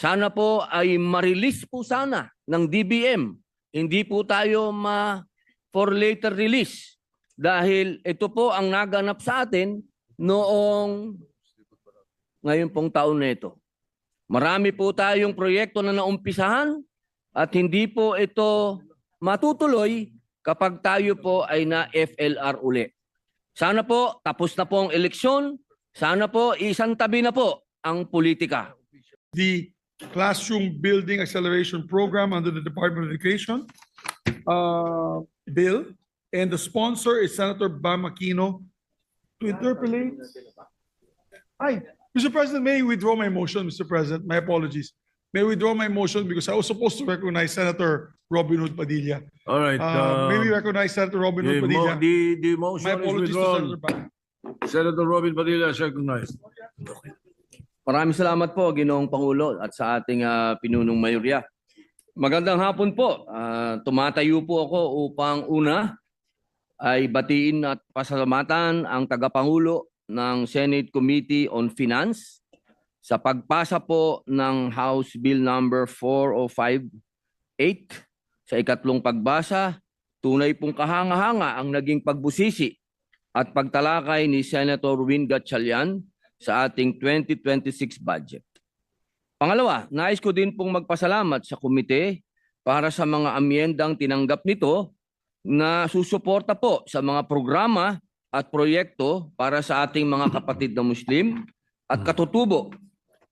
Sana po ay ma-release po sana ng DBM. Hindi po tayo for later release. Dahil ito po ang naganap sa atin noong ngayon pong taon na ito. Marami po tayong proyekto na naumpisahan at hindi po ito matutuloy kapag tayo po ay na FLR uli. Sana po tapos na po ang eleksyon. Sana po isang tabi na po ang politika. The Classroom Building Acceleration Program under the Department of Education bill, and the sponsor is Senator Bam Aquino. To interpolate. Mr. President, may I withdraw my motion, Mr. President? My apologies. May I withdraw my motion because I was supposed to recognize Senator Robin Hood Padilla. All right. May we recognize Senator Robin Hood Padilla? The My motion is apologies to withdrawn. Senator Bam. Senator Robin Padilla is recognized. Maraming salamat po, Ginoong Pangulo, at sa ating pinunong mayorya. Magandang hapon po. Tumatayo po ako upang una ay batiin at pasalamatan ang tagapangulo ng Senate Committee on Finance sa pagpasa po ng House Bill number 4058 sa ikatlong pagbasa. Tunay pong kahanga-hanga ang naging pagbusisi at pagtalakay ni Senator Win Gatchalian sa ating 2026 budget. Pangalawa, nais ko din pong magpasalamat sa komite para sa mga amyendang tinanggap nito na susuporta po sa mga programa at proyekto para sa ating mga kapatid na Muslim at katutubo.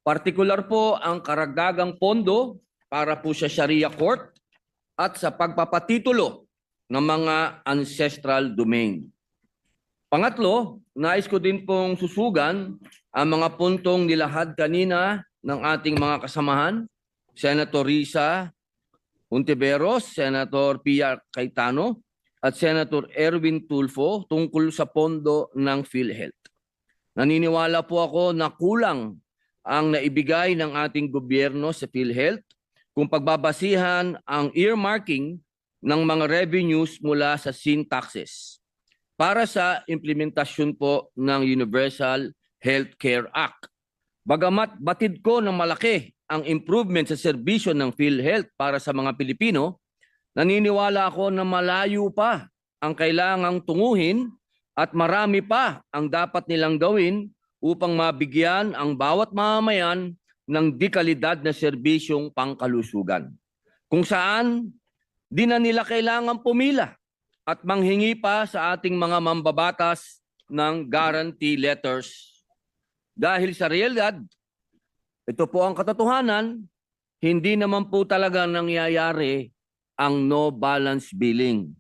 Partikular po ang karagdagang pondo para po sa Sharia Court at sa pagpapatitulo ng mga ancestral domain. Pangatlo, nais ko din pong susugan ang mga puntong nilahad kanina ng ating mga kasamahan, Senator Risa Hontiveros, Senator Pia Cayetano, at Senator Erwin Tulfo tungkol sa pondo ng PhilHealth. Naniniwala po ako na kulang ang naibigay ng ating gobyerno sa PhilHealth kung pagbabasihan ang earmarking ng mga revenues mula sa sin taxes para sa implementasyon po ng Universal Healthcare Act. Bagamat batid ko na malaki ang improvement sa serbisyo ng PhilHealth para sa mga Pilipino, naniniwala ako na malayo pa ang kailangang tunguhin at marami pa ang dapat nilang gawin upang mabigyan ang bawat mamamayan ng dekalidad na serbisyong pangkalusugan. Kung saan, di na nila kailangan pumila at manghingi pa sa ating mga mambabatas ng guarantee letters. Dahil sa realidad, ito po ang katotohanan, hindi naman po talaga nangyayari ang no balance billing.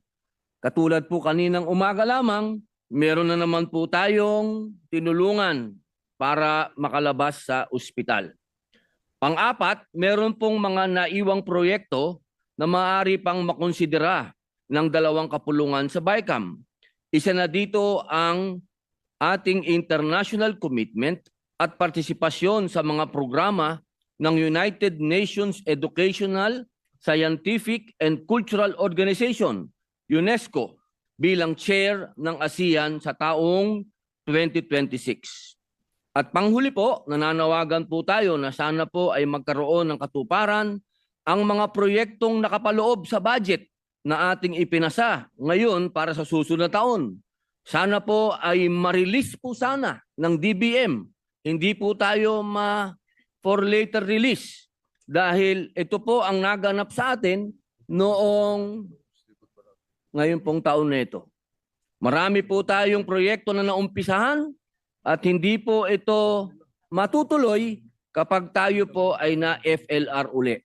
Katulad po kaninang umaga lamang, meron na naman po tayong tinulungan para makalabas sa ospital. Pang-apat, meron pong mga naiwang proyekto na maaari pang makonsidera ng 2 kapulungan sa BICAM. Isa na dito ang ating international commitment at partisipasyon sa mga programa ng United Nations Educational, Scientific and Cultural Organization, UNESCO, bilang chair ng ASEAN sa taong 2026. At panghuli po, nananawagan po tayo na sana po ay magkaroon ng katuparan ang mga proyektong nakapaloob sa budget na ating ipinasa ngayon para sa susunod na taon. Sana po ay ma-release po sana ng DBM. Hindi po tayo for later release. Dahil ito po ang naganap sa atin noong ngayon pong taon na ito. Marami po tayong proyekto na naumpisahan at hindi po ito matutuloy kapag tayo po ay na FLR uli.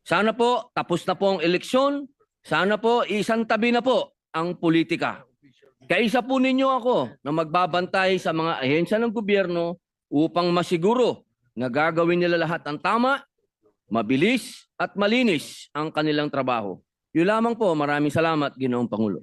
Sana po tapos na po ang eleksyon. Sana po isang tabi na po ang politika. Kaisa po ninyo ako na magbabantay sa mga ahensya ng gobyerno upang masiguro na gagawin nila lahat ang tama, mabilis at malinis ang kanilang trabaho. Yun lamang po. Maraming salamat, Ginoong Pangulo.